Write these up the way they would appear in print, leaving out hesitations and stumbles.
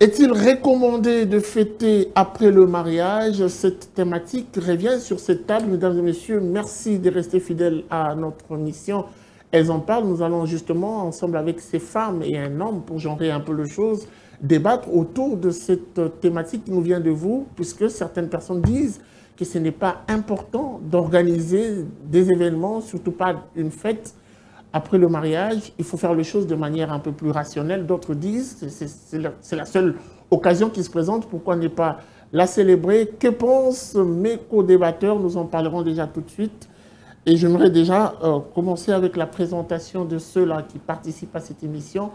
Est-il recommandé de fêter après le mariage? Cette thématique revient sur cette table. Mesdames et messieurs, merci de rester fidèles à notre mission. Elles en parlent. Nous allons justement, ensemble avec ces femmes et un homme, pour genrer un peu les choses, débattre autour de cette thématique qui nous vient de vous, puisque certaines personnes disent que ce n'est pas important d'organiser des événements, surtout pas une fête, après le mariage. Il faut faire les choses de manière un peu plus rationnelle. D'autres disent que c'est la seule occasion qui se présente. Pourquoi ne pas la célébrer? Que pensent mes co-débatteurs? Nous en parlerons déjà tout de suite. Et j'aimerais déjà commencer avec la présentation de ceux-là qui participent à cette émission.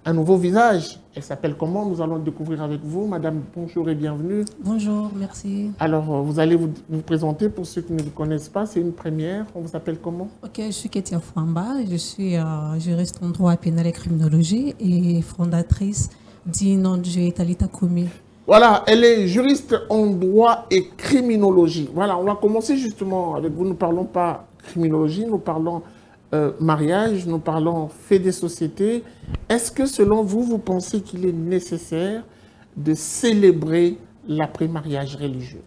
Un nouveau visage. Elle s'appelle comment? Nous allons le découvrir avec vous. Madame, bonjour et bienvenue. Bonjour, merci. Alors, vous allez vous présenter pour ceux qui ne vous connaissent pas. C'est une première. On vous appelle comment? Ok, je suis Ketia Fouamba. Je suis juriste en droit pénal et criminologie et fondatrice d'Inonje Talita Koumi. Voilà, elle est juriste en droit et criminologie. Voilà, on va commencer justement avec vous. Nous ne parlons pas criminologie, nous parlons mariage, nous parlons fait des sociétés. Est-ce que selon vous, vous pensez qu'il est nécessaire de célébrer l'après-mariage religieux?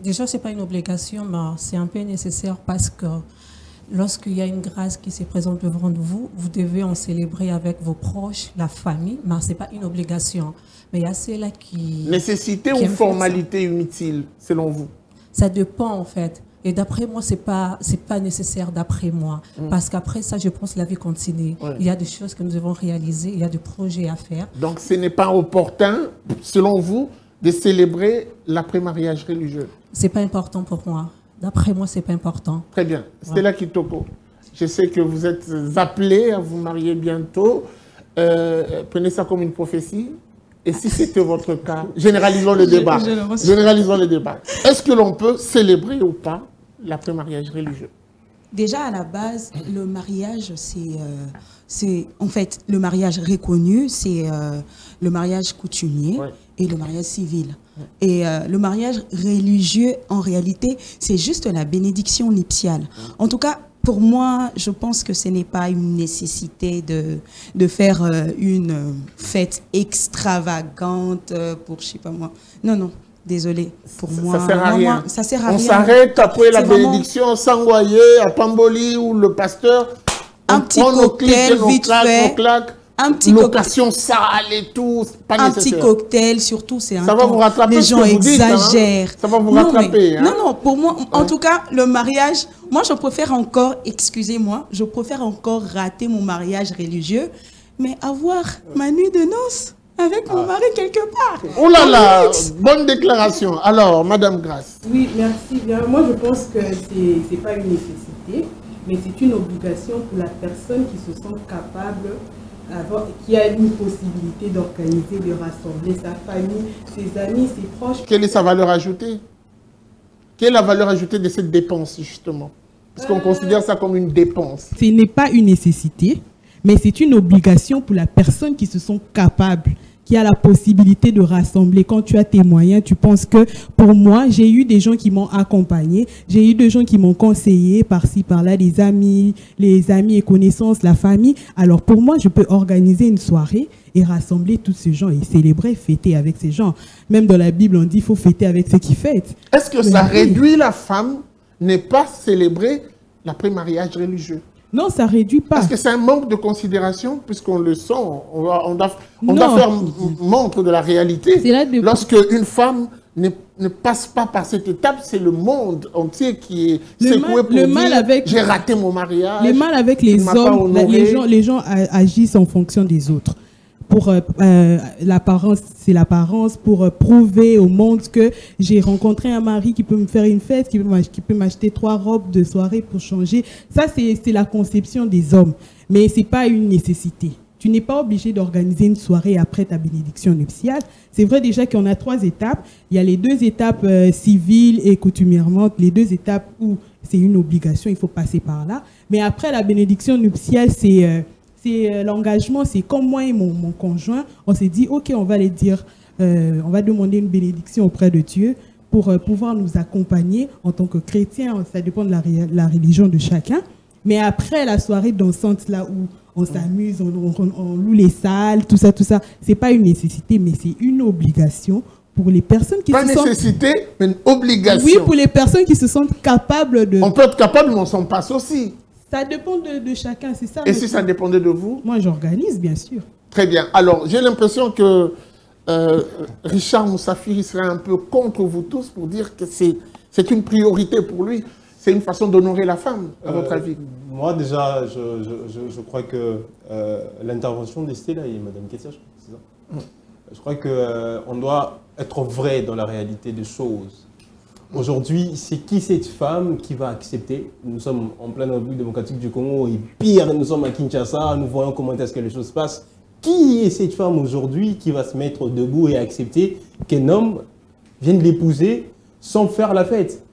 Déjà, ce n'est pas une obligation, mais c'est un peu nécessaire parce que lorsqu'il y a une grâce qui se présente devant vous, vous devez en célébrer avec vos proches, la famille, mais ce n'est pas une obligation. Mais il y a ceux-là qui... Nécessité ou formalité inutile, selon vous? Ça dépend, en fait. Et d'après moi, c'est pas nécessaire d'après moi. Parce qu'après ça, je pense que la vie continue. Ouais. Il y a des choses que nous devons réaliser, il y a des projets à faire. Donc, ce n'est pas opportun, selon vous, de célébrer l'après-mariage religieux? C'est pas important pour moi. D'après moi, c'est pas important. Très bien. Stella Kitoko, je sais que vous êtes appelée à vous marier bientôt. Prenez ça comme une prophétie. Et si c'était votre cas, généralisons le débat. Généralisons le débat. Est-ce que l'on peut célébrer ou pas l'après-mariage religieux? Déjà, à la base, le mariage, c'est en fait, le mariage reconnu, c'est le mariage coutumier et le mariage civil. Et le mariage religieux, en réalité, c'est juste la bénédiction nuptiale. En tout cas, pour moi, je pense que ce n'est pas une nécessité de faire une fête extravagante pour, je sais pas moi. Non, non, désolé. Pour moi, ça sert à rien. Ça sert à rien. On s'arrête après la bénédiction, s'envoyer à Pamboli ou le pasteur. Un petit cocktail vite fait. Un petit location sale et tout, pas un nécessaire. Petit cocktail, surtout, c'est un ça va vous rattraper. Les gens exagèrent. Dites, hein. Ça va vous rattraper. Mais, non, pour moi, en tout cas, le mariage, moi, je préfère encore, excusez-moi, je préfère encore rater mon mariage religieux, mais avoir ma nuit de noces avec mon mari quelque part. Oh là là, bonne déclaration. Alors, Madame Grace. Oui, merci bien. Moi, je pense que ce n'est pas une nécessité, mais c'est une obligation pour la personne qui se sent capable, qui a une possibilité d'organiser, de rassembler sa famille, ses amis, ses proches. Quelle est sa valeur ajoutée? Quelle est la valeur ajoutée de cette dépense, justement? Parce qu'on considère ça comme une dépense. Ce n'est pas une nécessité, mais c'est une obligation pour la personne qui se sent capable, qui a la possibilité de rassembler. Quand tu as tes moyens, tu penses que, pour moi, j'ai eu des gens qui m'ont accompagné, j'ai eu des gens qui m'ont conseillé par-ci, par-là, les amis et connaissances, la famille. Alors pour moi, je peux organiser une soirée et rassembler tous ces gens et célébrer, fêter avec ces gens. Même dans la Bible, on dit qu'il faut fêter avec ceux qui fêtent. Est-ce que ça réduit la femme ne pas célébrer l'après-mariage religieux? Non, ça ne réduit pas. Parce que c'est un manque de considération, puisqu'on le sent. On doit faire montre de la réalité. Lorsque une femme ne passe pas par cette étape, c'est le monde entier qui est secoué pour dire « j'ai raté mon mariage ». Le mal avec les hommes, les gens agissent en fonction des autres. Pour l'apparence, c'est l'apparence, pour prouver au monde que j'ai rencontré un mari qui peut me faire une fête, qui peut m'acheter 3 robes de soirée pour changer. Ça, c'est la conception des hommes. Mais ce n'est pas une nécessité. Tu n'es pas obligé d'organiser une soirée après ta bénédiction nuptiale. C'est vrai déjà qu'on a 3 étapes. Il y a les 2 étapes civiles et coutumièrement, les 2 étapes où c'est une obligation, il faut passer par là. Mais après la bénédiction nuptiale, c'est l'engagement, c'est comme moi et mon conjoint, on s'est dit, ok, on va les dire, on va demander une bénédiction auprès de Dieu pour pouvoir nous accompagner en tant que chrétiens. Ça dépend de la religion de chacun. Mais après la soirée dansante, là où on s'amuse, on loue les salles, tout ça, tout ça. C'est pas une nécessité, mais c'est une obligation pour les personnes qui se sentent... Pas nécessité, mais une obligation. Oui, pour les personnes qui se sentent capables de... On peut être capable, mais on s'en passe aussi. Ça dépend de chacun, c'est ça. Et si ça dépendait de vous? Moi, j'organise, bien sûr. Très bien. Alors, j'ai l'impression que Richard Moussafiri serait un peu contre vous tous pour dire que c'est une priorité pour lui. C'est une façon d'honorer la femme, à votre avis? Moi, déjà, je crois que l'intervention d'Estella et Mme Kessia, c'est ça. Je crois qu'on doit être vrai dans la réalité des choses. Aujourd'hui, c'est qui cette femme qui va accepter? Nous sommes en pleine République démocratique du Congo et pire, nous sommes à Kinshasa, nous voyons comment est-ce que les choses passent. Qui est cette femme aujourd'hui qui va se mettre debout et accepter qu'un homme vienne l'épouser sans faire la fête?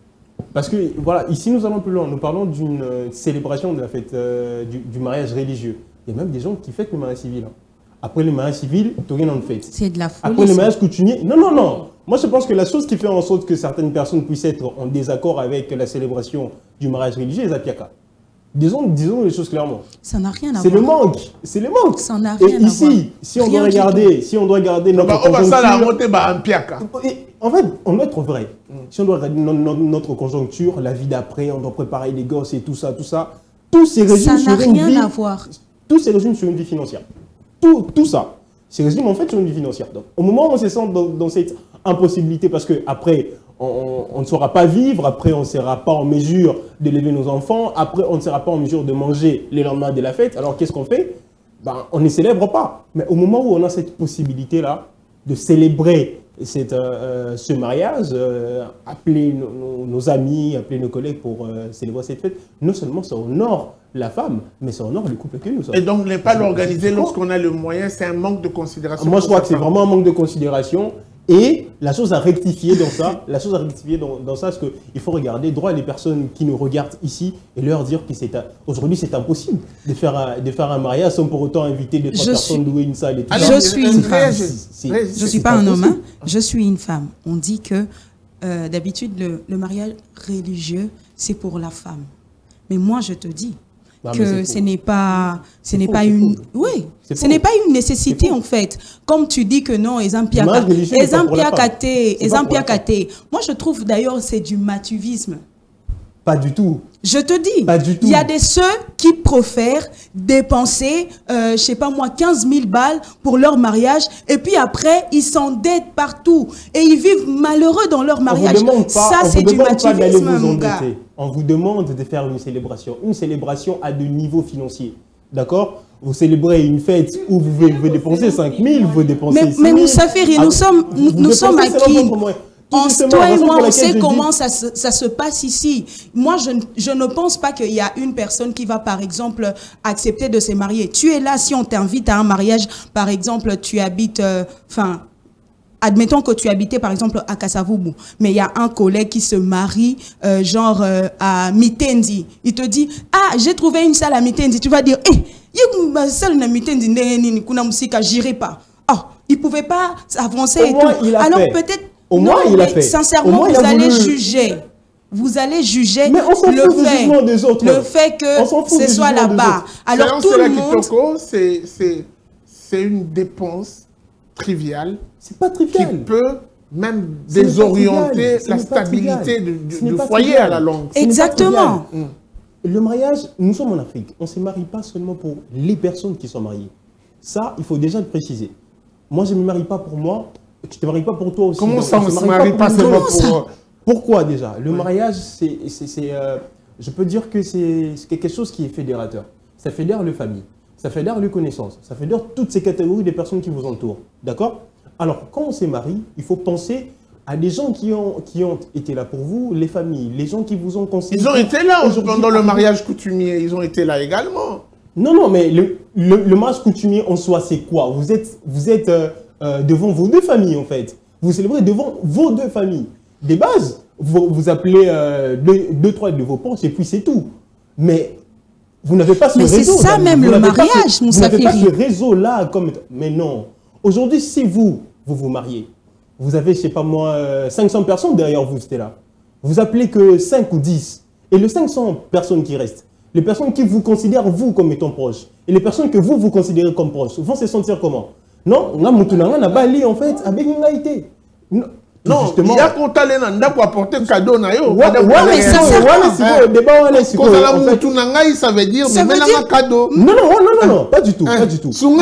Parce que, voilà, ici nous allons plus loin. Nous parlons d'une célébration de la fête du mariage religieux. Il y a même des gens qui fêtent le mariage civil. Après le mariage civil, tu n'as rien en fait. C'est de la folie. Après le mariage coutumier, non. Moi, je pense que la chose qui fait en sorte que certaines personnes puissent être en désaccord avec la célébration du mariage religieux, c'est Zapiaka. Disons les choses clairement. Ça n'a rien à voir. C'est le manque. C'est le manque. Ça n'a rien à voir. Et ici, si on doit regarder notre conjoncture... En fait, on doit être vrai. Si on doit regarder notre conjoncture, la vie d'après, on doit préparer les gosses et tout ça, tous ces régimes sur une vie... Ça n'a rien à voir. Tous ces régimes sur une vie financière. Tout ça. Ces régimes, en fait, sur une vie financière. Donc, au moment où on se sent dans cette impossibilité, parce qu'après, on ne saura pas vivre, après, on ne sera pas en mesure d'élever nos enfants, après, on ne sera pas en mesure de manger les lendemains de la fête, alors qu'est-ce qu'on fait? On ne célèbre pas. Mais au moment où on a cette possibilité-là de célébrer ce mariage, appeler nos amis, appeler nos collègues pour célébrer cette fête, non seulement ça honore la femme, mais ça honore le couple que nous sommes. Et donc ne pas l'organiser lorsqu'on a le moyen, c'est un manque de considération. Moi je crois que c'est vraiment un manque de considération. Et la chose à rectifier dans ça, c'est qu'il faut regarder droit les personnes qui nous regardent ici et leur dire qu'aujourd'hui c'est impossible de faire un mariage sans pour autant inviter deux, trois personnes, louer une salle et tout. Je suis une femme. Je ne suis pas un homme, hein. Je suis une femme. On dit que d'habitude le mariage religieux c'est pour la femme. Mais moi je te dis que ce n'est pas une nécessité en fait. Comme tu dis que non, exemple moi je trouve d'ailleurs c'est du matuvisme. Pas du tout. Je te dis, pas du tout. Il y a ceux qui préfèrent dépenser, je sais pas moi, 15 000 balles pour leur mariage et puis après, ils s'endettent partout et ils vivent malheureux dans leur mariage. Ça, c'est du matuvisme, mon gars. On vous demande de faire une célébration à de niveaux financiers. D'accord? Vous célébrez une fête où vous pouvez dépenser 5 000, vous dépensez 6 000. Mais Moussafiri, nous sommes à qui? Toi et moi, on sait comment ça se passe ici. Moi, je ne pense pas qu'il y a une personne qui va, par exemple, accepter de se marier. Tu es là, si on t'invite à un mariage, par exemple, tu habites... admettons que tu habitais, par exemple, à Kasavubu, mais il y a un collègue qui se marie, à Mitendi. Il te dit, ah, j'ai trouvé une salle à Mitendi. Tu vas dire, il y a une salle à Mitendi, j'irai pas. Oh, il ne pouvait pas avancer et tout. Alors peut-être... Au moins, il a fait. Sincèrement, vous allez juger. Vous allez juger le fait que ce soit là-bas. Alors tout le monde... C'est une dépense triviale. C'est pas trivial. Qui peut même désorienter la stabilité du foyer à la longue. Exactement. Le mariage, nous sommes en Afrique. On ne se marie pas seulement pour les personnes qui sont mariées. Ça, il faut déjà le préciser. Moi, je ne me marie pas pour moi. Tu ne te maries pas pour toi aussi. Comment ça, on ne se marie pas seulement pour... Pourquoi déjà? Le mariage, je peux dire que c'est quelque chose qui est fédérateur. Ça fédère les familles, ça fédère les connaissances, ça fédère toutes ces catégories de personnes qui vous entourent. D'accord? Alors, quand on se marie, il faut penser à des gens qui ont été là pour vous, les familles, les gens qui vous ont conseillé. Ils ont été là pendant le mariage coutumier, ils ont été là également. Non, mais le mariage coutumier en soi, c'est quoi? Vous êtes devant vos deux familles, en fait. Vous célébrez devant vos deux familles. Des bases, vous appelez deux, trois de vos proches et puis c'est tout. Mais vous n'avez pas ce réseau. Mais c'est ça même le mariage, Vous n'avez pas ce réseau-là. Mais non. Aujourd'hui, si vous mariez, vous avez, je ne sais pas moi, 500 personnes derrière vous, c'était là. Vous appelez que 5 ou 10. Et les 500 personnes qui restent, les personnes qui vous considèrent vous comme étant proches, et les personnes que vous considérez comme proches, vont se sentir comment? Non, on a Moutounanga n'a pas en fait, avec une haïté. Non, justement. Il y a qu'on t'a pour apporter cadeau na yo. Ouais, mais ça ça veut dire mais maintenant cadeau. Non, pas du tout, pas du tout. J'ai une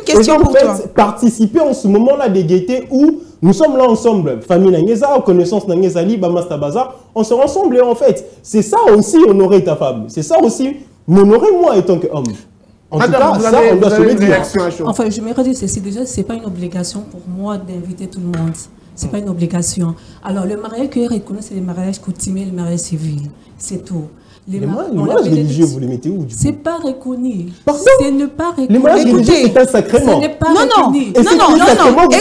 question pour toi. Participer en ce moment-là des gaietés où nous sommes là ensemble, famille Nangeza, connaissance Nangeza Liba Mastabaza, on sera ensemble et en fait, c'est ça aussi honorer ta femme. C'est ça aussi m'honorer moi en tant qu'homme. En tout cas, ça, on doit se le dire. Enfin, je me redis ceci. Déjà, ce n'est pas une obligation pour moi d'inviter tout le monde. Ce n'est pas une obligation. Alors, le mariage qui est reconnu, c'est le mariage coutumier, le mariage civil. C'est tout. Les mariages religieux, vous les mettez où du coup? C'est pas reconnu. Pardon? C'est ne pas reconnu. Les mariages religieux, c'est un sacrement. Ce n'est pas reconnu.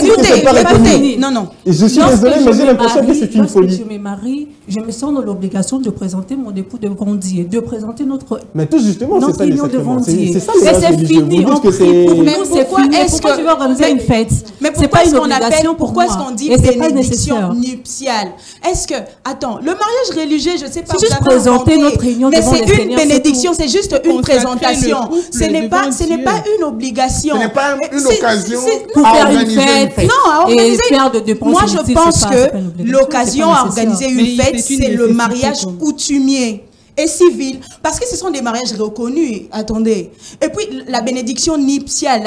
Écoutez, non. Je suis désolé, mais j'ai l'impression que c'est une folie. Lorsque je me marie, je me sens dans l'obligation de présenter mon époux devant Dieu, de présenter notre mais tout justement, c'est ça les sacrements. C'est ça les mariages religieux. Vous dites que c'est... Mais pourquoi est-ce que tu veux organiser une fête? Mais pourquoi est-ce qu'on appelle, pourquoi est-ce qu'on dit bénédiction nuptiale? Est-ce que, attends, le mariage religieux, je ne sais pas, c'est juste présenter notre réunion mais c'est une bénédiction, c'est juste une présentation. Ce n'est pas une obligation. Ce n'est pas une occasion pour faire une fête. Non, à organiser. Moi, je pense que l'occasion à organiser une fête, c'est le mariage coutumier et civil, parce que ce sont des mariages reconnus. Attendez. Et puis, la bénédiction nuptiale,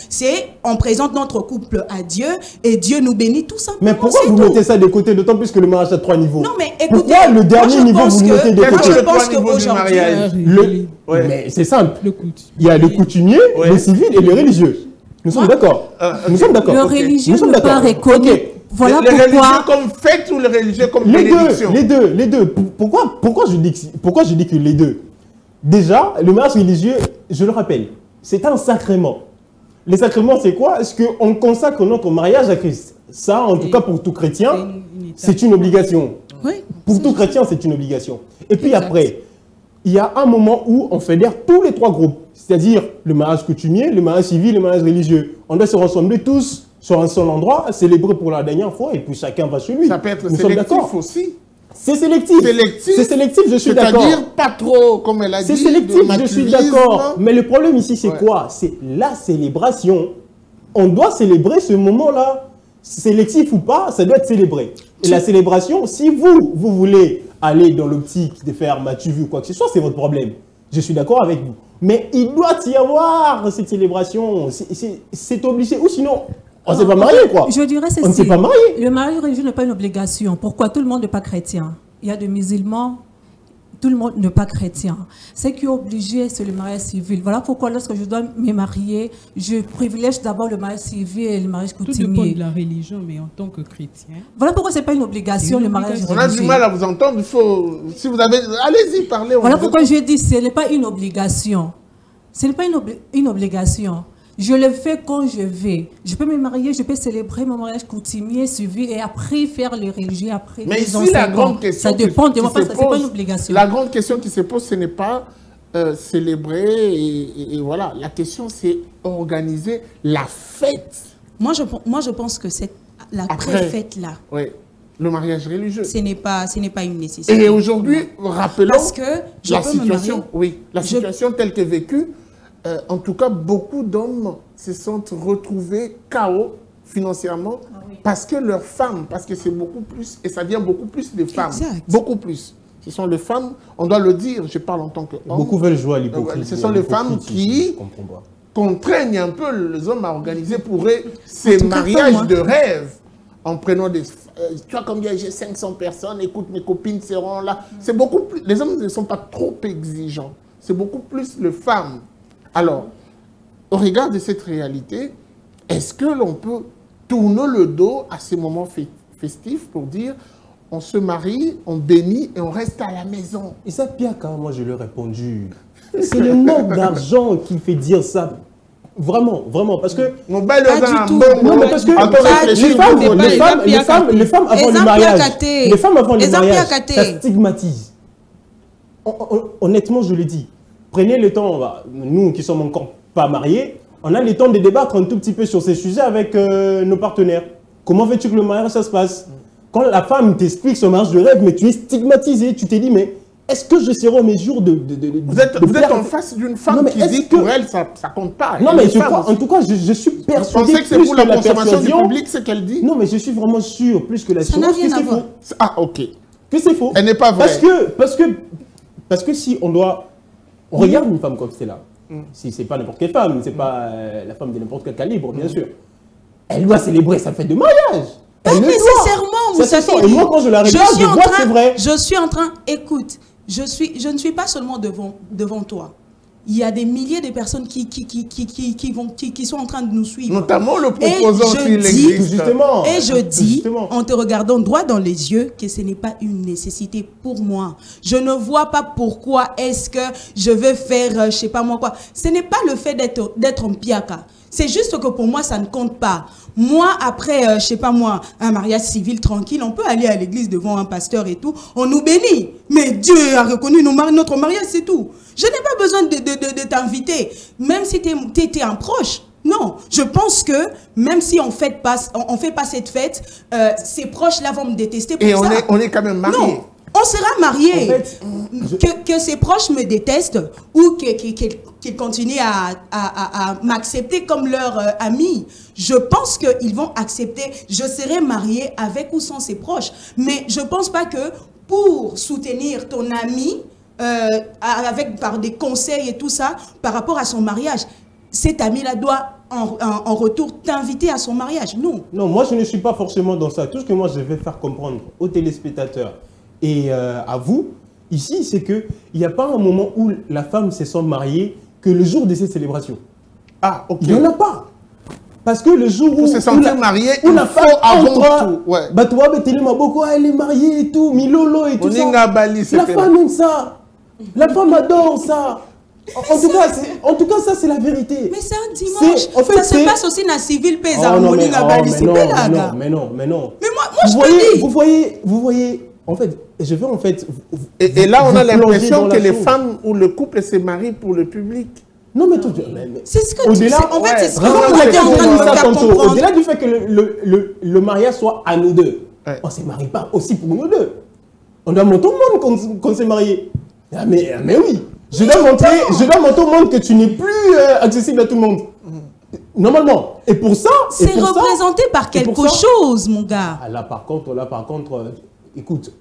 c'est on présente notre couple à Dieu et Dieu nous bénit tout simplement. Mais pourquoi vous mettez ça de côté, d'autant plus que le mariage a 3 niveaux? Non, mais écoutez, pourquoi le dernier niveau, vous le mettez de côté? Je pense qu'aujourd'hui, mais c'est simple. Il y a le coutumier, le civil et le religieux. Nous sommes d'accord. Le religieux n'est pas reconnu. Voilà les religieux comme fête ou les religieux comme bénédiction? Les deux. Pourquoi je dis que les deux? Déjà, le mariage religieux, je le rappelle, c'est un sacrement. Les sacrements, c'est quoi? Est-ce qu'on consacre notre mariage à Christ? Ça, en tout cas pour tout chrétien, c'est une obligation. Oui, pour tout chrétien, c'est une obligation. Et puis après, il y a un moment où on fédère tous les 3 groupes, c'est-à-dire le mariage coutumier, le mariage civil, le mariage religieux. On doit se rassembler tous sur un seul endroit, célébrer pour la dernière fois, et puis chacun va chez lui. Ça peut être sélectif aussi. C'est sélectif. C'est sélectif, je suis d'accord. C'est-à-dire pas trop, comme elle a dit. C'est sélectif, je suis d'accord. Mais le problème ici, c'est quoi? C'est la célébration. On doit célébrer ce moment-là. Sélectif ou pas, ça doit être célébré. Et la célébration, si vous voulez aller dans l'optique de faire m'as-tu vu ou quoi que ce soit, c'est votre problème. Je suis d'accord avec vous. Mais il doit y avoir cette célébration. C'est obligé. Ou sinon... on ne s'est pas marié, quoi. Je dirais ceci. On ne s'est pas marié. Le mariage religieux n'est pas une obligation. Pourquoi? Tout le monde n'est pas chrétien. Il y a des musulmans, tout le monde n'est pas chrétien. Ce qui est obligé, c'est le mariage civil. Voilà pourquoi lorsque je dois me marier, je privilège d'abord le mariage civil et le mariage coutumier. Tout dépend de la religion, mais en tant que chrétien. Voilà pourquoi ce n'est pas une obligation, le mariage religieux. On a du mal à vous entendre. Il faut, si vous avez... Allez-y, parlez. Voilà pourquoi je dis ce n'est pas une obligation. Ce n'est pas une obligation. Je le fais quand je vais. Je peux me marier, je peux célébrer mon mariage coutumier, suivi, et après faire les religieux, après. Mais ici, la grande question. Ça dépend de moi, parce que ce n'est pas une obligation. La grande question qui se pose, ce n'est pas célébrer, et voilà. La question, c'est organiser la fête. Moi, je pense que c'est la pré-fête-là. Oui. Le mariage religieux. Ce n'est pas une nécessité. Et aujourd'hui, rappelons parce que la situation, la situation telle qu'elle est vécue. En tout cas, beaucoup d'hommes se sont retrouvés KO financièrement parce que leurs femmes, parce que c'est beaucoup plus, et ça vient beaucoup plus des femmes. Exact. Beaucoup plus. Ce sont les femmes, on doit le dire, je parle en tant qu'homme. Beaucoup veulent jouer à l'hypocrisie. Ce sont les femmes qui contraignent un peu les hommes à organiser pour eux ces mariages de rêve. En prenant des... tu vois combien j'ai 500 personnes, écoute, mes copines seront là. C'est beaucoup plus... Les hommes ne sont pas trop exigeants. C'est beaucoup plus les femmes. Alors, au regard de cette réalité, est-ce que l'on peut tourner le dos à ces moments festifs pour dire on se marie, on bénit et on reste à la maison? Et ça, Pierre, quand moi je lui ai répondu, c'est le manque d'argent qui fait dire ça. Vraiment, parce que... Non, mais parce que les femmes avant le mariage, ça stigmatise. Honnêtement, je le dis. Prenez le temps, nous qui sommes encore pas mariés, on a le temps de débattre un tout petit peu sur ces sujets avec nos partenaires. Comment veux-tu que le mariage ça se passe? quand la femme t'explique son mariage de rêve, mais tu es stigmatisé, tu t'es dit, mais est-ce que je serai en mesure de vous êtes en face d'une femme qui dit que pour elle, ça compte pas. Non, mais je crois, en tout cas, je suis persuadé que c'est pour la consommation du public, ce qu'elle dit. Non, mais je suis vraiment sûr, plus que la ça n'a rien à voir. Ah, ok. Que c'est faux. Elle n'est pas vraie. Parce que si on doit... On regarde une femme comme Stella. Si c'est pas n'importe quelle femme, c'est pas la femme de n'importe quel calibre, bien sûr. Elle doit célébrer sa fête de mariage. Pas nécessairement, vous savez. Et moi, quand je la regarde, je vois que c'est vrai. Je suis en train... Écoute, je ne suis pas seulement devant toi. Il y a des milliers de personnes qui sont en train de nous suivre. Notamment le proposant s'il existe. Justement. Et je dis, en te regardant droit dans les yeux, que ce n'est pas une nécessité pour moi. Je ne vois pas pourquoi est-ce que je veux faire, je sais pas moi quoi. Ce n'est pas le fait d'être en piaka. C'est juste que pour moi, ça ne compte pas. Moi, après, je sais pas moi, un mariage civil tranquille, on peut aller à l'église devant un pasteur et tout, on nous bénit. Mais Dieu a reconnu notre mariage, c'est tout. Je n'ai pas besoin de t'inviter, même si tu es un proche. Non, je pense que même si on fait pas cette fête, ces proches-là vont me détester pour ça. Et on est quand même mariés. Non, on sera mariés. En fait, que ces proches me détestent ou qu'ils continuent à m'accepter comme leur ami, je pense qu'ils vont accepter. Je serai mariée avec ou sans ses proches. Mais je ne pense pas que pour soutenir ton ami, par des conseils et tout ça, par rapport à son mariage, cet ami-là doit en retour t'inviter à son mariage. Non. Non, moi je ne suis pas forcément dans ça. Tout ce que moi je vais faire comprendre aux téléspectateurs et à vous, ici, c'est qu'il n'y a pas un moment où la femme se sent mariée que le jour de cette célébration. Ah, ok. Il n'y en a pas. Parce que le jour où se sentir mariée, où la femme avant entre, tout. Ouais. Bah toi, elle est mariée et tout, Milolo et tout ça. La femme aime ça. La femme adore ça. En tout cas, ça c'est la vérité. Mais c'est un dimanche. Ça se passe aussi dans la civile pays harmonie Mais non. Mais moi je te dis. Vous voyez, en fait, je veux en fait. Et là, on a l'impression que les femmes ou le couple se marient pour le public. Non, mais tout. C'est ce que tu dis. En fait, c'est ce qu'on était en train de nous faire comprendre. Au-delà du fait que le mariage soit à nous deux, on ne se marie pas aussi pour nous deux. On doit montrer au monde qu'on s'est marié. Ah, mais oui. Je dois montrer au monde que tu n'es plus accessible à tout le monde. Normalement. Et pour ça... C'est représenté par quelque chose, mon gars. Ah, là, par contre, écoute,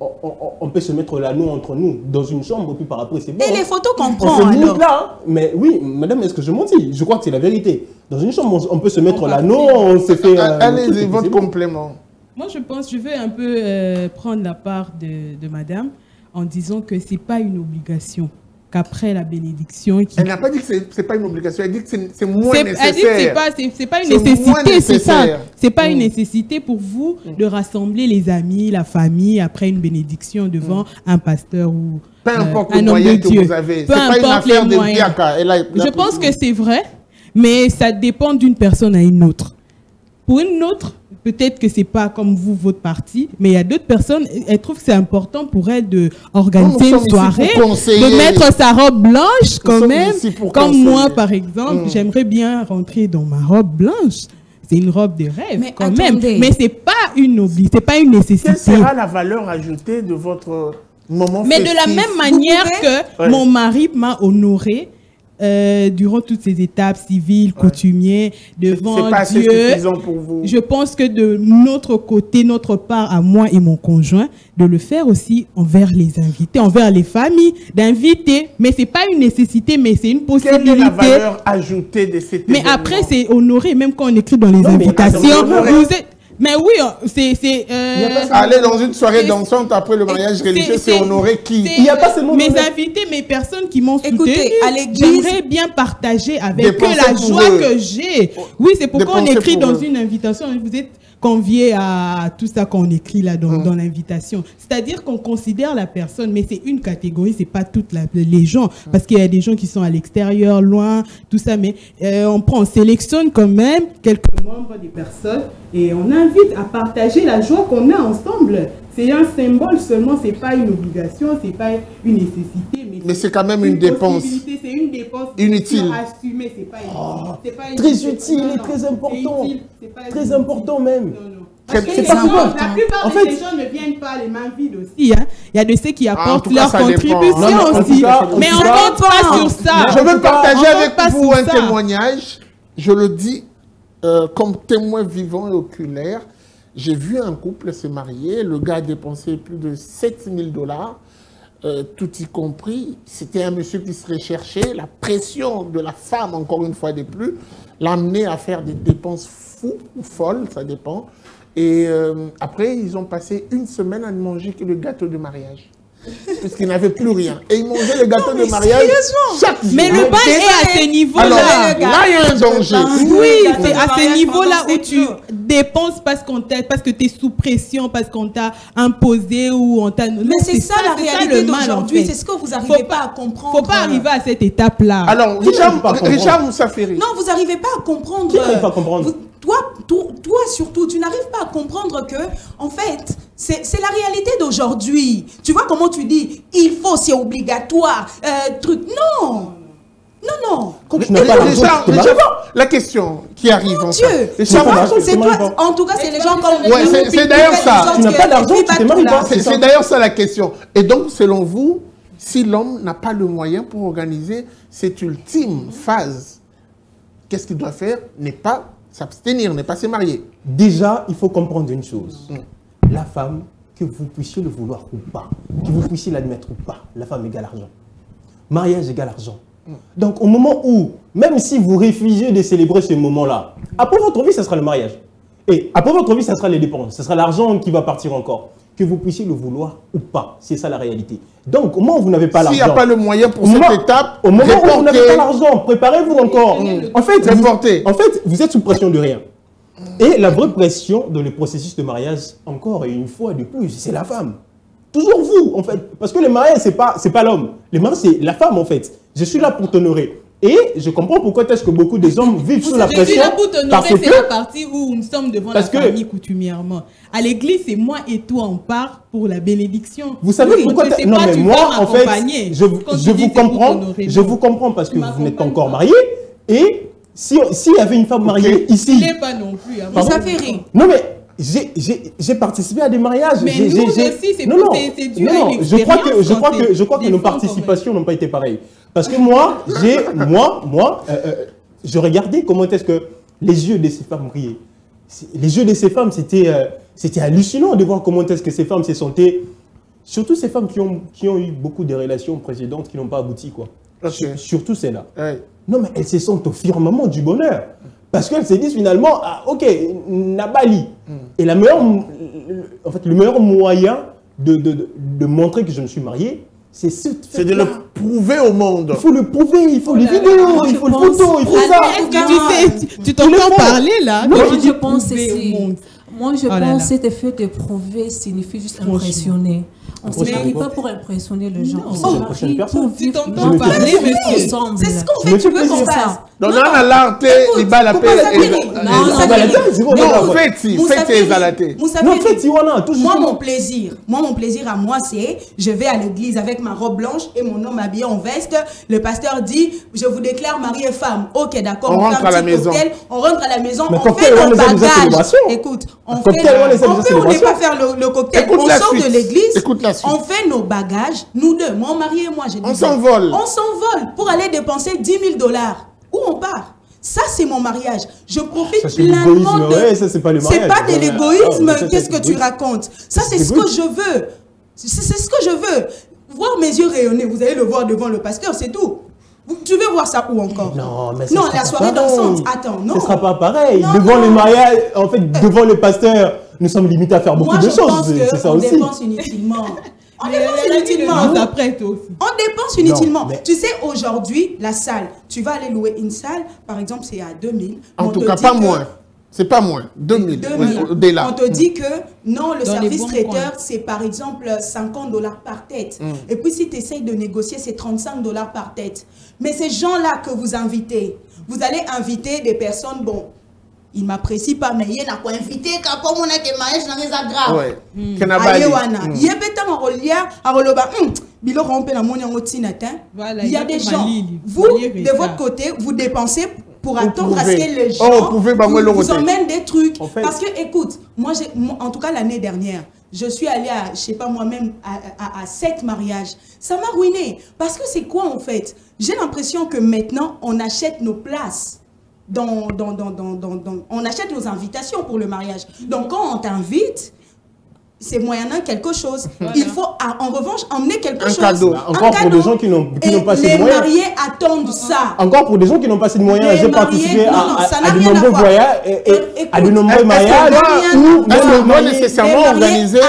on peut se mettre l'anneau entre nous dans une chambre, puis par après, c'est bon. Et les photos qu'on prend, on se limite là. Hein. Mais oui, madame, est-ce que je mentis? Je crois que c'est la vérité. Dans une chambre, on peut se mettre l'anneau, on se fait... Allez-y, votre complément. Moi, je veux un peu prendre la part de madame en disant que ce n'est pas une obligation. Qu'après la bénédiction... Elle n'a pas dit que ce n'est pas une obligation, elle dit que c'est moins nécessaire. Elle dit que ce n'est pas une nécessité, c'est ça. Ce n'est pas une nécessité pour vous de rassembler les amis, la famille, après une bénédiction devant un pasteur ou peu importe un homme de Dieu. Que vous avez. Peu importe les moyens. Je pense que c'est vrai, mais ça dépend d'une personne à une autre. Pour une autre, peut-être que ce n'est pas comme vous, votre parti, mais il y a d'autres personnes, elles trouvent que c'est important pour elles d'organiser une soirée, de mettre sa robe blanche quand même. Comme moi, par exemple, j'aimerais bien rentrer dans ma robe blanche. C'est une robe de rêve quand même. Mais ce n'est pas une obligation, ce n'est pas une nécessité. Quelle sera la valeur ajoutée de votre moment festif? Mais de la même manière que mon mari m'a honorée, durant toutes ces étapes civiles, coutumières, devant Dieu, pour vous. Je pense que de notre côté, notre part à moi et mon conjoint, de le faire aussi envers les invités, envers les familles, d'inviter. Mais ce n'est pas une nécessité, mais c'est une possibilité. Quelle est la valeur ajoutée de cet événement? Mais après, c'est honoré, même quand on écrit dans les invitations. Mais oui, c'est... Aller dans une soirée dansante après le mariage religieux, c'est honorer qui? Il n'y a pas seulement mes invités, mes personnes qui m'ont soutenu. J'aimerais bien partager avec eux la joie que j'ai. Oui, c'est pourquoi on écrit dans une invitation. Vous êtes conviés à tout ça qu'on écrit là dans l'invitation. C'est-à-dire qu'on considère la personne, mais c'est une catégorie, c'est pas toutes les gens. Parce qu'il y a des gens qui sont à l'extérieur, loin, tout ça. Mais on sélectionne quand même quelques membres des personnes et on invite à partager la joie qu'on a ensemble. C'est un symbole seulement, c'est pas une obligation, c'est pas une nécessité. Mais c'est quand même une dépense. C'est une dépense inutile. Assumée, c'est pas une très utile et très important. Très important même. C'est pas souvent. La plupart des gens ne viennent pas les mains vides aussi. Hein. Il y a de ceux qui apportent leur contribution aussi. Mais on ne compte pas sur ça. Je veux partager avec vous un témoignage. Je le dis comme témoin vivant et oculaire. J'ai vu un couple se marier. Le gars a dépensé plus de 7 000 $, tout y compris. C'était un monsieur qui se recherchait. La pression de la femme, encore une fois de plus, l'a amené à faire des dépenses fous ou folles, ça dépend. Et après, ils ont passé une semaine à ne manger que le gâteau de mariage. Puisqu'ils n'avaient plus rien. Et ils mangeaient le gâteau de mariage chaque jour. Mais le bain est à ce niveau-là. Alors, là, il y a un danger. Oui, c'est à ce niveau-là où tu dépenses parce que tu es sous pression, parce qu'on t'a imposé ou on t'a... Mais c'est ça la réalité d'aujourd'hui. C'est ce que vous n'arrivez pas à comprendre. Il ne faut pas arriver à cette étape-là. Alors, Richard Moussafiri. Non, vous n'arrivez pas à comprendre. Qui n'arrive pas à comprendre? Toi surtout, tu n'arrives pas à comprendre que, en fait, c'est la réalité d'aujourd'hui. Tu vois comment tu dis, il faut, c'est obligatoire, truc. Non. La question qui arrive en fait. C'est toi, en tout cas, c'est les gens comme ouais, c'est d'ailleurs ça. Tu n'as pas d'argent, tu te maries pas. C'est d'ailleurs ça la question. Et donc, selon vous, si l'homme n'a pas le moyen pour organiser cette ultime phase, qu'est-ce qu'il doit faire? N'est pas s'abstenir, n'est pas se marier. Déjà, il faut comprendre une chose. La femme, que vous puissiez le vouloir ou pas, que vous puissiez l'admettre ou pas, la femme égale argent. Mariage égale argent. Donc, au moment où, même si vous refusez de célébrer ce moment-là, après votre vie, ce sera le mariage. Et après votre vie, ce sera les dépenses. Ce sera l'argent qui va partir encore. Que vous puissiez le vouloir ou pas. C'est ça la réalité. Donc, au moment où vous n'avez pas l'argent... S'il n'y a pas le moyen pour cette étape... Au moment où vous n'avez pas l'argent, préparez-vous encore. En fait, vous êtes sous pression de rien. Et la vraie pression dans le processus de mariage, encore et une fois de plus, c'est la femme. Toujours vous, en fait. Parce que le mariage, c'est pas l'homme. Le mariage, c'est la femme, en fait. Je suis là pour t'honorer. Et je comprends pourquoi est-ce que beaucoup des hommes vivent sous la pression. Je suis là pour t'honorer, c'est la partie où nous sommes devant la famille coutumièrement. À l'église, c'est moi et toi, on part pour la bénédiction. Vous savez pourquoi? Non, mais moi, en fait, je vous comprends parce que vous n'êtes pas encore marié. Et s'il y avait une femme mariée ici... Il n'est pas non plus. Ça fait rire. Non, mais... J'ai participé à des mariages. Mais nous aussi, c'est dû à une expérience. Je crois que nos participations n'ont pas été pareilles. Parce que moi, je regardais comment est-ce que les yeux de ces femmes brillaient. Les yeux de ces femmes, c'était hallucinant de voir comment est-ce que ces femmes se sentaient. Surtout ces femmes qui ont eu beaucoup de relations précédentes qui n'ont pas abouti, quoi. Okay. Surtout celles-là. Ouais. Non, mais elles se sentent au firmament du bonheur. Parce qu'elles se disent finalement, ah, ok, Nabali. Et le meilleur moyen de montrer que je me suis marié, c'est de le prouver au monde. Il faut le prouver, il faut les vidéos, il faut le photo, il faut ça. Est-ce que tu t'entends parler là? Moi, je pense que cet effet de prouver signifie juste impressionner. On ne se marie pas pour impressionner les gens. On se marie pour vivre ensemble. C'est ce qu'on fait, tu veux qu'on fasse. Non, l'arte, il va la paix. Moi, mon plaisir à moi, c'est je vais à l'église avec ma robe blanche et mon homme habillé en veste. Le pasteur dit, je vous déclare mari et femme. Ok, d'accord. On rentre à la maison. On rentre à la maison. On fait nos bagages. Écoute, on n'est pas faire le cocktail. On sort de l'église. On fait nos bagages, nous deux, mon mari et moi. On s'envole. On s'envole pour aller dépenser 10 000 $. Où on part? Ça, c'est mon mariage. Je profite pleinement de... Ouais, ça, c'est pas le mariage. C'est pas de l'égoïsme. Qu'est-ce que tu racontes? Ça, c'est ce que je veux. C'est ce que je veux. Voir mes yeux rayonner, vous allez le voir devant le pasteur, c'est tout. Tu veux voir ça où encore? Non, mais non, la soirée dansante. Attends, non. Ce sera pas pareil. Non, devant les mariages, en fait, devant le pasteur, nous sommes limités à faire beaucoup de choses. C'est ça aussi. On dépense inutilement. On dépense inutilement. On dépense inutilement. Tu sais, aujourd'hui, la salle, tu vas aller louer une salle, par exemple, c'est à 2000. En tout cas, pas moins. C'est pas moins. 2000. On te dit que non, le service traiteur, c'est par exemple 50 $ par tête. Et puis, si tu essayes de négocier, c'est 35 $ par tête. Mais ces gens-là que vous invitez, vous allez inviter des personnes, bon, ils ne m'apprécient pas, mais ils n'ont pas invité, comme on a des mariages dans les agrafes. Il y a des gens, vous, de votre côté, vous dépensez pour attendre à ce que les gens vous emmènent des trucs. En fait, parce que, écoute, moi, en tout cas, l'année dernière, je suis allée à, je sais pas moi-même, à 7 mariages. Ça m'a ruiné. Parce que c'est quoi, en fait? J'ai l'impression que maintenant, on achète nos places. On achète nos invitations pour le mariage. Donc, quand on t'invite, c'est moyennant quelque chose. Voilà. Il faut, en revanche, emmener quelque chose. Cadeau. Encore pour des gens qui n'ont pas assez de moyens. Les mariés attendent ça. Encore pour des gens qui n'ont pas assez de moyens. J'ai participé à de nombreux voyages et à de nombreux mariages. On doit nécessairement organiser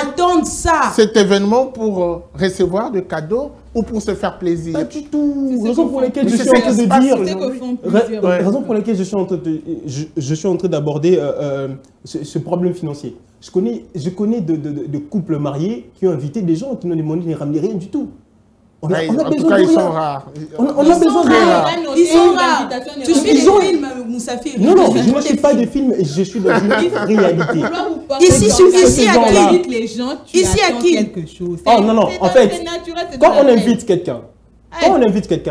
ça. cet événement pour recevoir de cadeaux ou pour se faire plaisir. Pas du tout. Raison pour laquelle je suis en train de dire. Raison pour laquelle je suis en train d'aborder ce problème financier. Je connais de couples mariés qui ont invité des gens qui n'ont demandé ni ramené rien du tout. En tout cas, ils sont rares. On a besoin de rien. Ils sont rares. Tu suis des films, Moussafir? Non, je ne suis pas des films, je suis dans une réalité. Ici, à qui? Les gens, ici, à qui? Quelque chose. Oh non, en fait, quand on invite quelqu'un,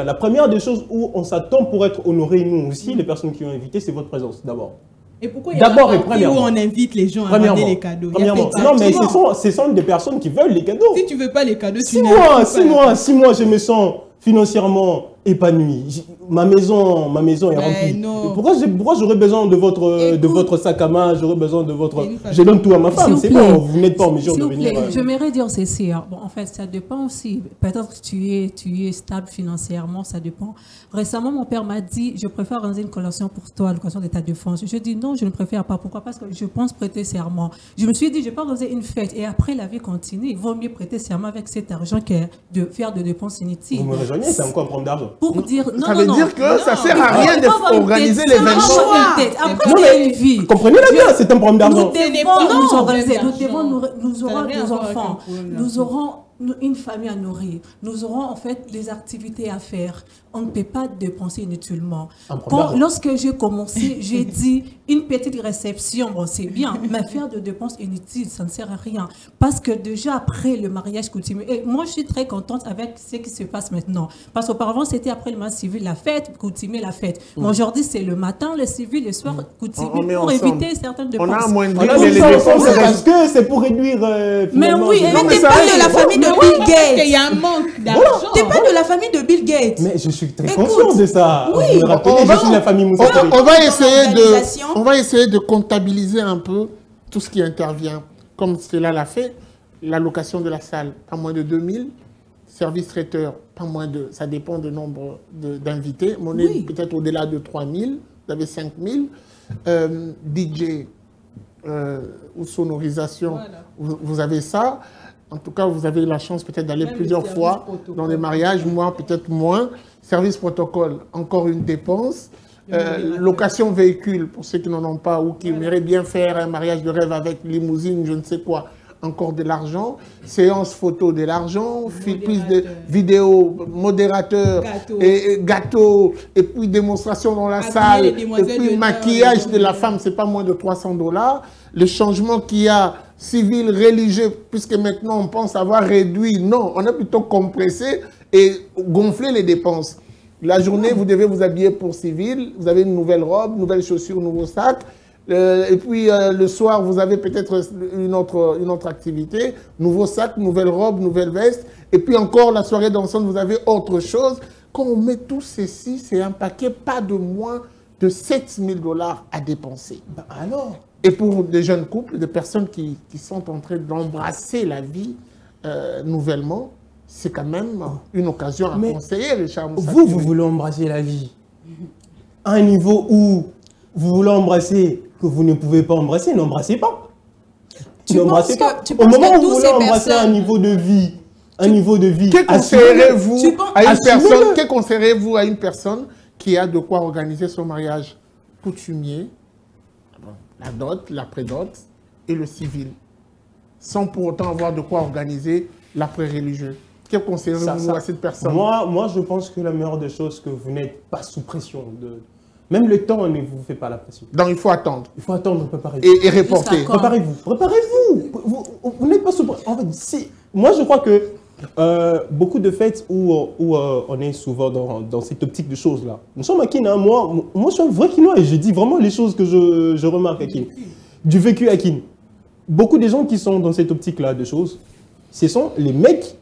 la première des choses où on s'attend pour être honoré, nous aussi, les personnes qui ont invité, c'est votre présence, d'abord. Et pourquoi il y a pas où on invite les gens à ramener les cadeaux? Non, mais ce sont des personnes qui veulent les cadeaux. Si tu veux pas les cadeaux, tu 6 mois, je me sens financièrement épanoui. Ma maison est remplie. Pourquoi j'aurais besoin de votre sac à main? J'aurais besoin de votre... Je donne tout à ma femme, c'est bon, vous n'êtes pas en mesure de venir... J'aimerais dire ceci. Bon, en fait, ça dépend aussi. Peut-être que tu es stable financièrement, ça dépend. Récemment, mon père m'a dit, je préfère organiser une collation pour toi, location d'état de défense. Je dis non, je ne préfère pas. Pourquoi? Parce que je pense prêter serment. Je me suis dit, je vais pas organiser une fête et après la vie continue. Il vaut mieux prêter serment avec cet argent que de faire de dépenses inutiles. Vous me rejoignez, c'est encore un problème d'argent. Pour dire ça veut dire que ça sert à rien d'organiser l'événement. Après, c'est une vie. Comprenez-le bien, c'est un problème d'argent. Nous devons nous organiser. Nous aurons des enfants. Nous aurons une famille à nourrir. Nous aurons en fait des activités à faire. On ne peut pas dépenser inutilement. Lorsque j'ai commencé, j'ai dit une petite réception, bon c'est bien, mais faire de dépenses inutiles, ça ne sert à rien. Parce que déjà après le mariage coutumier, et moi je suis très contente avec ce qui se passe maintenant. Parce qu'auparavant c'était après le mariage civil, la fête, coutumier, la fête. Mais aujourd'hui c'est le matin, le civil, le soir, coutumier, pour éviter certaines dépenses. On a moins de parce que c'est pour réduire... mais oui, mais t'es pas de la famille de Bill Gates. Il y a un manque d'argent. T'es pas de la famille de Bill Gates. Mais je suis très conscient de ça. Oui. Vous me rappelez, je suis de la famille Moussa. On va essayer de comptabiliser un peu tout ce qui intervient. Comme cela l'a fait, l'allocation de la salle, pas moins de 2000. Service traiteur, pas moins de... Ça dépend du nombre d'invités. On est peut-être au-delà de 3000. Vous avez 5000. DJ ou sonorisation, vous avez ça. En tout cas, vous avez la chance peut-être d'aller plusieurs fois dans des mariages, moi peut-être moins. Service protocole, encore une dépense. Location véhicule, pour ceux qui n'en ont pas ou qui aimeraient bien faire un mariage de rêve avec limousine, je ne sais quoi, encore de l'argent. Séance photo, de l'argent. Prise de vidéo, modérateur, gâteau, et puis démonstration dans la salle, et puis maquillage de la femme, c'est pas moins de 300 $. Le changement qu'il y a civil, religieux, puisque maintenant on pense avoir réduit. Non, on a plutôt compressé et gonflé les dépenses. La journée, vous devez vous habiller pour civil, vous avez une nouvelle robe, nouvelles chaussures, nouveau sac. Et puis le soir, vous avez peut-être une autre activité, nouveau sac, nouvelle robe, nouvelle veste. Et puis encore la soirée dansante, vous avez autre chose. Quand on met tout ceci, c'est un paquet pas de moins de 7 000 $ à dépenser. Ben alors. Et pour des jeunes couples, des personnes qui sont en train d'embrasser la vie nouvellement, c'est quand même une occasion à conseiller, Richard Moussa. Vous voulez embrasser la vie à un niveau où vous voulez embrasser que vous ne pouvez pas embrasser, n'embrassez pas. N'embrassez pas. Au moment où vous voulez embrasser un niveau de vie, que conseillerez-vous à une personne qui a de quoi organiser son mariage coutumier, la dot, l'après-dot et le civil, sans pour autant avoir de quoi organiser l'après-religieux? Que conseillerez-vous à cette personne? Moi, je pense que la meilleure des choses, que vous n'êtes pas sous pression. Même le temps ne vous fait pas la pression. Donc il faut attendre. Il faut attendre, préparez-vous. Et reporter. Préparez-vous. Préparez-vous. Vous n'êtes pas sous pression. En fait, moi, je crois que Beaucoup de fêtes où on est souvent dans cette optique de choses-là. Nous sommes à Kin, hein. Moi, je suis un vrai Kinois et je dis vraiment les choses que je remarque à Kin. Du vécu à Kin. Beaucoup de gens qui sont dans cette optique-là de choses, ce sont les mecs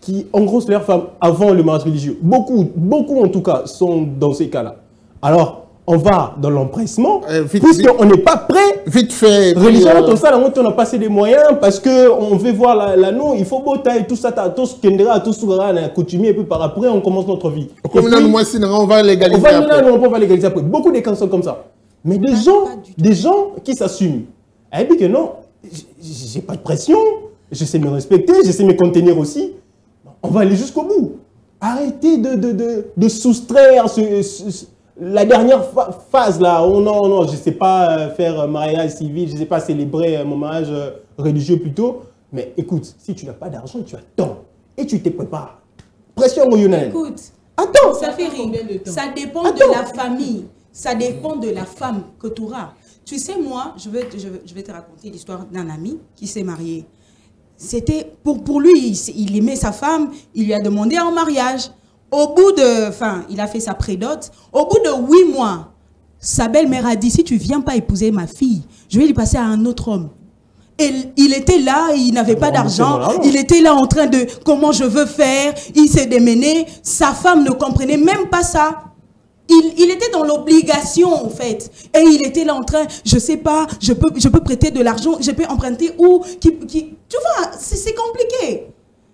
qui engrossent leurs femmes avant le mariage religieux. Beaucoup en tout cas sont dans ces cas-là. Alors, on va dans l'empressement, puisqu'on n'est pas prêt. Vite fait. Religion, comme ça, la honte, on a passé des moyens parce qu'on veut voir l'anneau, il faut beau taille, tout ça, tout ce qu'on dira, tout ce qu'on a coutumier, et puis par après, on commence notre vie. Comme on va légaliser après. On va légaliser après. Beaucoup de cas sont comme ça. Mais des gens qui s'assument, elle dit que non, j'ai pas de pression, je sais me respecter, je sais me contenir aussi. On va aller jusqu'au bout. Arrêtez de soustraire la dernière phase là. Oh non, je ne sais pas faire mariage civil, je ne sais pas célébrer mon mariage religieux plutôt. Mais écoute, si tu n'as pas d'argent, tu attends et tu te prépares. Pression au Yunnan. Écoute, attends. Ça fait rire. Ça dépend de la famille. Ça dépend de la femme que tu auras. Tu sais, moi, je vais te raconter l'histoire d'un ami qui s'est marié. C'était pour lui, il aimait sa femme, il lui a demandé en mariage. Au bout de, il a fait sa prédote. Au bout de 8 mois, sa belle-mère a dit, si tu ne viens pas épouser ma fille, je vais lui passer à un autre homme. Et il était là, il n'avait pas d'argent, il était là en train de, comment je veux faire, il s'est démené. Sa femme ne comprenait même pas ça. Il était dans l'obligation, en fait. Et il était là en train, je sais pas, je peux prêter de l'argent, je peux emprunter ou... tu vois, c'est compliqué.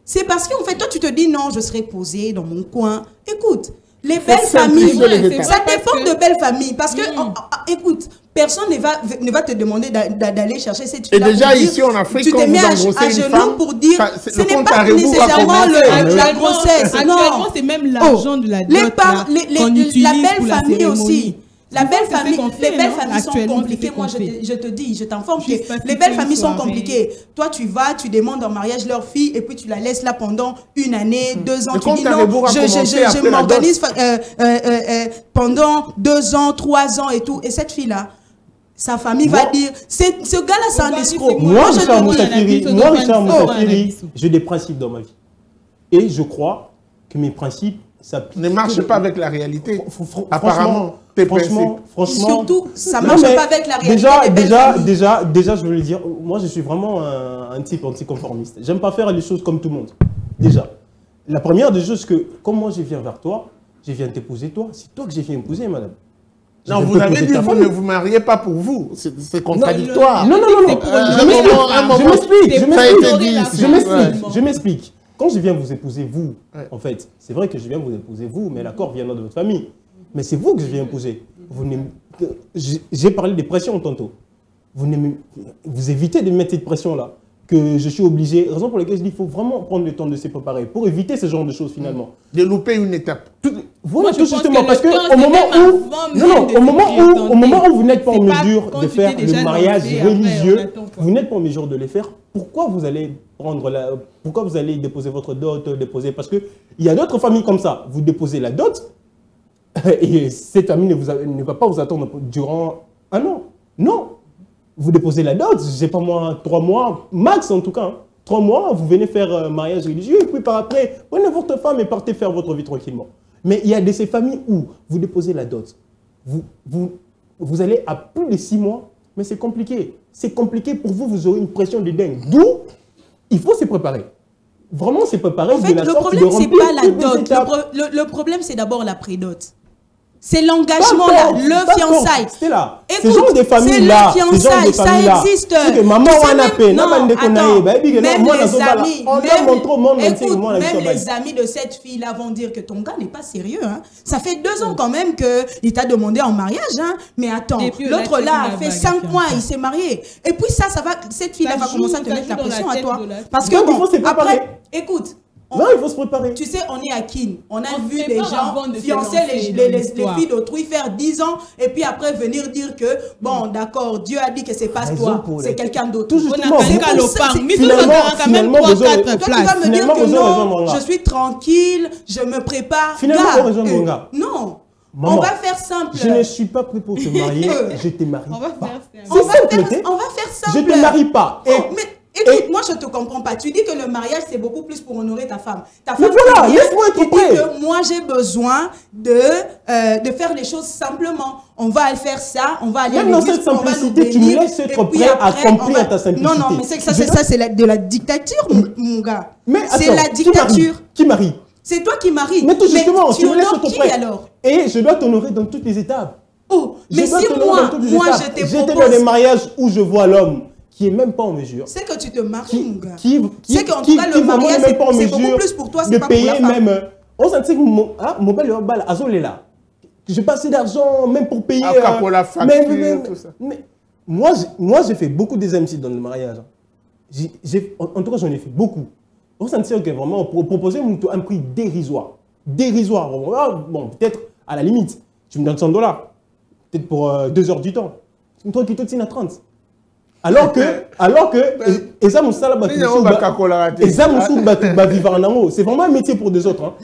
C'est parce qu'en fait, toi, tu te dis, non, je serai posée dans mon coin. Écoute, les belles familles, ça dépend de belles familles. Parce que, écoute, personne ne va te demander d'aller chercher cette fille. Et déjà, ici, en Afrique, tu te mets à genoux pour dire, ce n'est pas nécessairement la grossesse. Actuellement, c'est même l'argent de la dot qu'on utilise pour la cérémonie aussi. Les belles familles sont compliquées. Moi, je te dis, je t'informe que les belles familles sont compliquées. Toi, tu vas, tu demandes en mariage leur fille et puis tu la laisses là pendant 1 année, 2 ans. Tu dis non, je m'organise pendant 2 ans, 3 ans et tout. Et cette fille-là, sa famille va dire, ce gars-là, c'est un escroc. Moi, Richard Moussafiri, j'ai des principes dans ma vie. Et je crois que mes principes ne marchent pas avec la réalité. Apparemment. Franchement, surtout, ça ne marche pas avec la réalité. Déjà, je veux le dire, moi je suis vraiment un type anticonformiste. J'aime pas faire les choses comme tout le monde. Déjà. La première des choses que, comme moi je viens vers toi, je viens t'épouser toi, c'est toi que j'ai fait épouser, madame. Non, vous avez dit, vous ne vous mariez pas pour vous. C'est contradictoire. Non. Je m'explique. Quand je viens vous épouser, vous, en fait, c'est vrai que je viens vous épouser, vous, mais l'accord viendra de votre famille. Mais c'est vous que je viens épouser. J'ai parlé des pressions tantôt. Vous évitez de mettre cette pression-là, que je suis obligé. Raison pour laquelle je dis qu'il faut vraiment prendre le temps de se préparer pour éviter ce genre de choses finalement. De louper une étape. Voilà, tout justement, parce qu'au moment où vous n'êtes pas en mesure de faire le mariage religieux, vous n'êtes pas en mesure de le faire, pourquoi vous allez déposer votre dot, parce qu'il y a d'autres familles comme ça. Vous déposez la dot, et cette famille ne va pas vous attendre durant 1 an. Non. Vous déposez la dot, je ne sais pas moi, 3 mois, max en tout cas. 3 mois, vous venez faire mariage religieux, et puis par après, prenez votre femme et partez faire votre vie tranquillement. Mais il y a de ces familles où vous déposez la dot. Vous allez à plus de 6 mois, mais c'est compliqué. C'est compliqué pour vous, vous aurez une pression de dingue. D'où, il faut se préparer. Vraiment se préparer. En fait, le problème, ce n'est pas la dot. Le problème, c'est d'abord la prédot. C'est l'engagement là, le fiançailles. C'est là. Écoute, ce genre de famille là, ça existe. Maman même les amis de cette fille là vont dire que ton gars n'est pas sérieux. Hein. Ça fait 2 ans quand même qu'il t'a demandé en mariage. Hein. Mais attends, l'autre là a fait 5 mois, il s'est marié. Et puis ça va, cette fille là va commencer à te mettre la pression à toi. Parce que bon, après, écoute. Non, il faut se préparer. Tu sais, on est à Kin. On a vu des gens fiancer les filles d'autrui faire 10 ans et puis après venir dire que, bon, d'accord, Dieu a dit que c'est pas toi, c'est quelqu'un d'autre. Tout justement, finalement, toi, tu vas me dire que non, je suis tranquille, je me prépare. Finalement, non. Maman, on va faire simple. Je ne suis pas prêt pour te marier, je te marie pas. On va faire simple. Je ne te marie pas. Mais écoute, moi, je ne te comprends pas. Tu dis que le mariage, c'est beaucoup plus pour honorer ta femme. Ta femme, voilà, laisse-moi être prêt. Que moi, j'ai besoin de faire les choses simplement. On va faire ça, on va aller à l'église. Même dans cette simplicité, tu me laisses être prêt à accomplir ta simplicité. Non, mais ça, c'est de la dictature, mon gars. C'est la dictature. Qui marie? C'est toi qui maries. Mais tout justement, tu me laisses être prêt. Alors? Et je dois t'honorer dans toutes les étapes. Oh, mais si moi, je t'ai proposé... J'étais dans des mariages où je vois l'homme qui est même pas en mesure. C'est que tu te maries, mon gars. C'est qu'en tout cas, le mariage, c'est beaucoup plus pour toi, c'est pas pour la femme. Même, on s'en dit que mon bel azol est là. J'ai pas assez d'argent même pour payer. Pour la facture, tout ça. Mais moi, j'ai fait beaucoup des MC dans le mariage. En tout cas, j'en ai fait beaucoup. On s'en dit que vraiment, pour proposer un prix dérisoire. Dérisoire. Bon, peut-être à la limite, tu me donnes $100. Peut-être pour 2 heures du temps. Toi qui te tiens à 30. Alors que, et ça, c'est vraiment un métier pour des autres. Hein.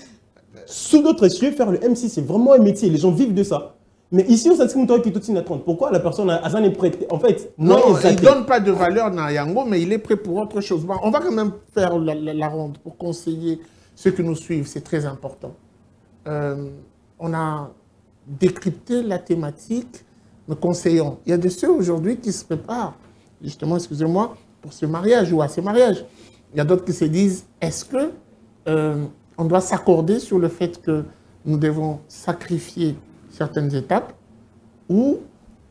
Sous d'autres cieux, faire le MC, c'est vraiment un métier. Les gens vivent de ça. Mais ici, on s'est dit que tu te tiens à 30. Pourquoi la personne est prête? En fait, non, il ne donne pas de valeur dans Yango, mais il est prêt pour autre chose. Bon, on va quand même faire la ronde pour conseiller ceux qui nous suivent. C'est très important. On a décrypté la thématique, nous conseillons. Il y a de ceux aujourd'hui qui se préparent, justement, excusez-moi, pour ce mariage ou à ce mariage. Il y a d'autres qui se disent, est-ce que on doit s'accorder sur le fait que nous devons sacrifier certaines étapes ou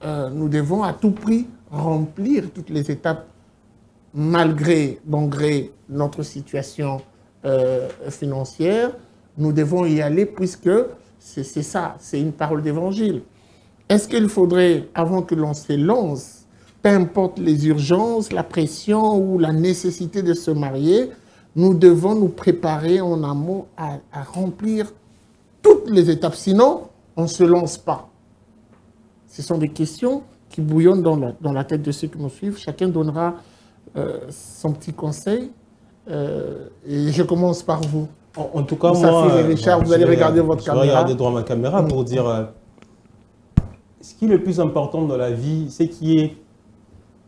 nous devons à tout prix remplir toutes les étapes malgré notre situation financière. Nous devons y aller puisque c'est ça, c'est une parole d'évangile. Est-ce qu'il faudrait, avant que l'on se lance, peu importe les urgences, la pression ou la nécessité de se marier, nous devons nous préparer en amont à remplir toutes les étapes. Sinon, on ne se lance pas. Ce sont des questions qui bouillonnent dans la tête de ceux qui nous suivent. Chacun donnera son petit conseil. Et je commence par vous. En tout cas, moi, Richard, vous allez regarder votre caméra. Je vais regarder droit ma caméra pour dire ce qui est le plus important dans la vie, c'est qu'il y ait,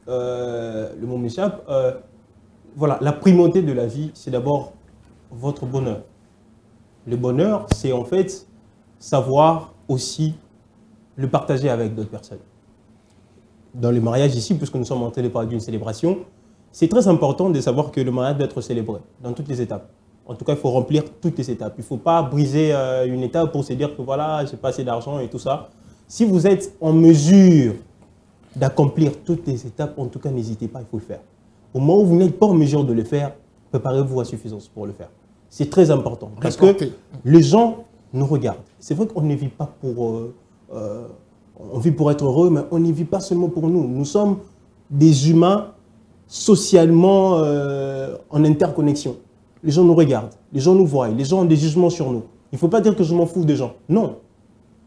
le mot m'échappe, voilà, la primauté de la vie, c'est d'abord votre bonheur. Le bonheur, c'est en fait savoir aussi le partager avec d'autres personnes. Dans le mariage ici, puisque nous sommes en train de parler d'une célébration, c'est très important de savoir que le mariage doit être célébré dans toutes les étapes. En tout cas, il faut remplir toutes les étapes. Il ne faut pas briser une étape pour se dire que voilà, j'ai pas assez d'argent et tout ça. Si vous êtes en mesure d'accomplir toutes les étapes, en tout cas, n'hésitez pas, il faut le faire. Au moment où vous n'êtes pas en mesure de le faire, préparez-vous à suffisance pour le faire. C'est très important parce que les gens nous regardent. C'est vrai qu'on ne vit pas pour... on vit pour être heureux, mais on ne vit pas seulement pour nous. Nous sommes des humains socialement en interconnexion. Les gens nous regardent, les gens nous voient, les gens ont des jugements sur nous. Il ne faut pas dire que je m'en fous des gens. Non,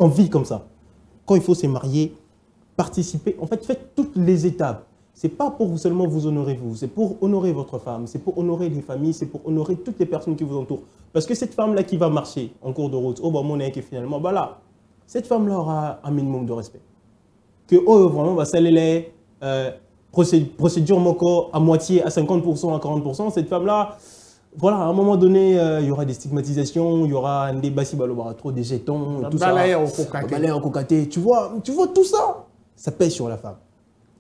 on vit comme ça. Quand il faut se marier, participer, en fait, faites toutes les étapes. Ce n'est pas pour seulement vous honorer vous, c'est pour honorer votre femme, c'est pour honorer les familles, c'est pour honorer toutes les personnes qui vous entourent. Parce que cette femme-là qui va marcher en cours de route, oh, bah, mon qui finalement, bah là, cette femme-là aura un minimum de respect. Que, oh, vraiment, bah, ça les procédure moko à moitié, à 50%, à 40%, cette femme-là, voilà, à un moment donné, il y aura des stigmatisations, il y aura un débat si trop des jetons, tout ça. Au cocaté. Tu vois tout ça, ça pèse sur la femme.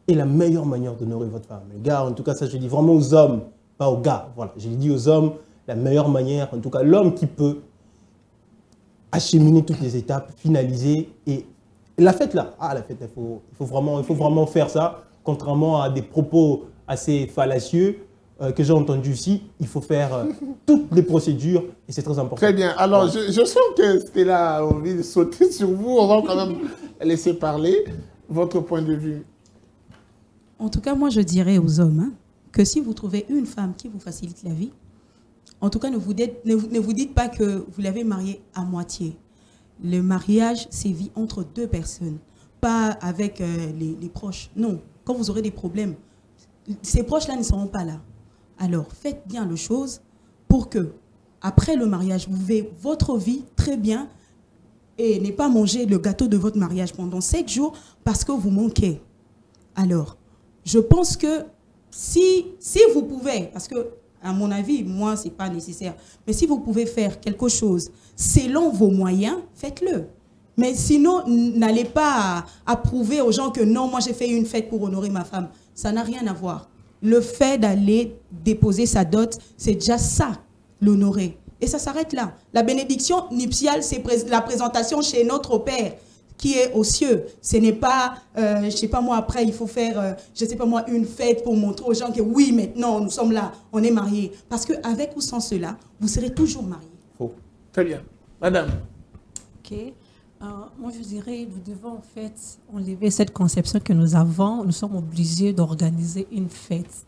Et la meilleure manière d'honorer votre femme, les gars, en tout cas, ça je dis vraiment aux hommes, pas aux gars. Voilà, je l'ai dit aux hommes, la meilleure manière, en tout cas, l'homme qui peut acheminer toutes les étapes, finaliser. Et la fête là, la fête, il faut vraiment faire ça, contrairement à des propos assez fallacieux que j'ai entendus ici. Il faut faire toutes les procédures et c'est très important. Très bien. Alors, je sens que Stella a envie de sauter sur vous. On va quand même laisser parler votre point de vue. En tout cas, moi, je dirais aux hommes que si vous trouvez une femme qui vous facilite la vie, en tout cas, ne vous dites pas que vous l'avez mariée à moitié. Le mariage, c'est vie entre deux personnes, pas avec les proches. Non, quand vous aurez des problèmes, ces proches-là ne seront pas là. Alors, faites bien les choses pour que, après le mariage, vous vivez votre vie très bien et ne pas manger le gâteau de votre mariage pendant 7 jours parce que vous manquez. Alors, je pense que si vous pouvez, parce que à mon avis, moi, ce n'est pas nécessaire, mais si vous pouvez faire quelque chose selon vos moyens, faites-le. Mais sinon, n'allez pas à prouver aux gens que non, moi j'ai fait une fête pour honorer ma femme. Ça n'a rien à voir. Le fait d'aller déposer sa dot, c'est déjà ça, l'honorer. Et ça s'arrête là. La bénédiction nuptiale, c'est la présentation chez notre Père qui est aux cieux. Ce n'est pas, je ne sais pas moi, après il faut faire, je ne sais pas moi, une fête pour montrer aux gens que oui, maintenant nous sommes là, on est mariés. Parce qu'avec ou sans cela, vous serez toujours mariés. Faux. Très bien. Madame. Ok. Moi, je dirais, nous devons en fait enlever cette conception que nous avons. Nous sommes obligés d'organiser une fête.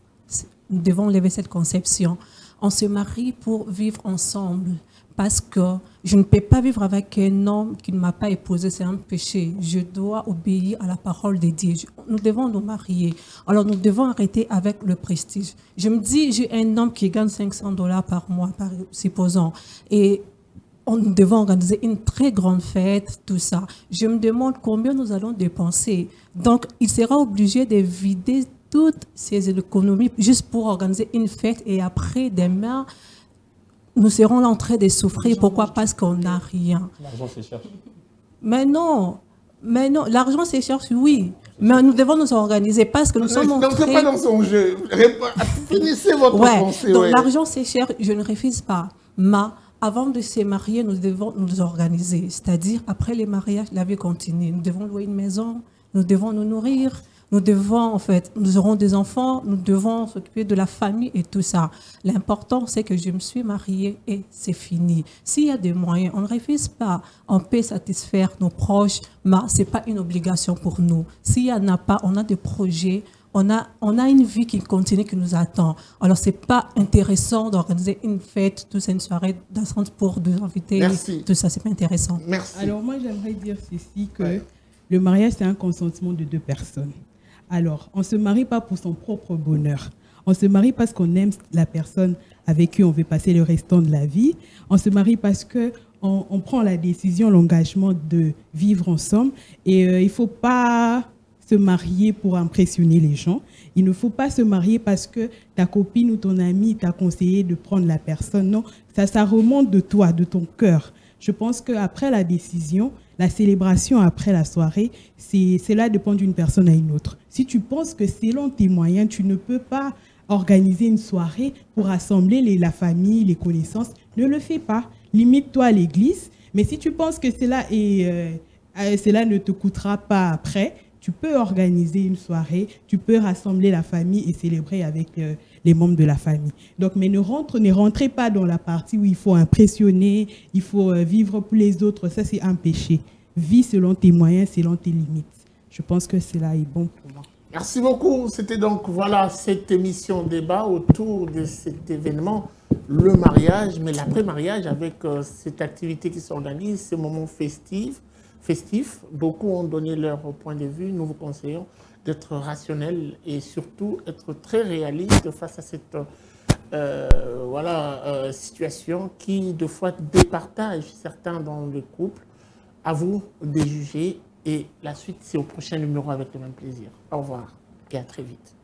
Nous devons enlever cette conception. On se marie pour vivre ensemble parce que je ne peux pas vivre avec un homme qui ne m'a pas épousé. C'est un péché. Je dois obéir à la parole de Dieu. Nous devons nous marier. Alors, nous devons arrêter avec le prestige. Je me dis, j'ai un homme qui gagne $500 par mois, supposons, et nous devons organiser une très grande fête, tout ça. Je me demande combien nous allons dépenser. Donc, il sera obligé de vider toutes ses économies juste pour organiser une fête. Et après, demain, nous serons là en train de souffrir. Pourquoi? Parce qu'on n'a rien. L'argent se cherche. Mais non, l'argent se cherche, oui. Mais nous devons nous organiser parce que nous sommes en train... Donc, pas dans son jeu. Finissez votre pensée. Donc, l'argent se cherche, je ne refuse pas. Mais avant de se marier, nous devons nous organiser. C'est-à-dire, après les mariages, la vie continue. Nous devons louer une maison, nous devons nous nourrir, nous devons, en fait, nous aurons des enfants, nous devons s'occuper de la famille et tout ça. L'important, c'est que je me suis mariée et c'est fini. S'il y a des moyens, on ne refuse pas. On peut satisfaire nos proches, mais ce n'est pas une obligation pour nous. S'il n'y en a pas, on a des projets, on a une vie qui continue, qui nous attend. Alors, ce n'est pas intéressant d'organiser une fête, toute une soirée dansante pour deux invités. Merci. Tout ça, ce n'est pas intéressant. Merci. Alors, moi, j'aimerais dire ceci, que le mariage, c'est un consentement de deux personnes. Alors, on ne se marie pas pour son propre bonheur. On se marie parce qu'on aime la personne avec qui on veut passer le restant de la vie. On se marie parce qu'on prend la décision, l'engagement de vivre ensemble. Et il ne faut pas se marier pour impressionner les gens. Il ne faut pas se marier parce que ta copine ou ton ami t'a conseillé de prendre la personne. Non, ça remonte de toi, de ton cœur. Je pense qu'après la décision, la célébration après la soirée, cela dépend d'une personne à une autre. Si tu penses que selon tes moyens, tu ne peux pas organiser une soirée pour rassembler la famille, les connaissances, ne le fais pas. Limite-toi à l'église. Mais si tu penses que cela ne te coûtera pas après, tu peux organiser une soirée, tu peux rassembler la famille et célébrer avec les membres de la famille. Donc, mais ne rentrez pas dans la partie où il faut impressionner, il faut vivre pour les autres. Ça, c'est un péché. Vis selon tes moyens, selon tes limites. Je pense que cela est bon pour moi. Merci beaucoup. C'était donc, voilà, cette émission débat autour de cet événement, le mariage, mais l'après-mariage avec cette activité qui s'organise, ce moment festif. Beaucoup ont donné leur point de vue. Nous vous conseillons d'être rationnel et surtout être très réaliste face à cette situation qui, de fois, départage certains dans le couple. À vous de juger et la suite, c'est au prochain numéro avec le même plaisir. Au revoir et à très vite.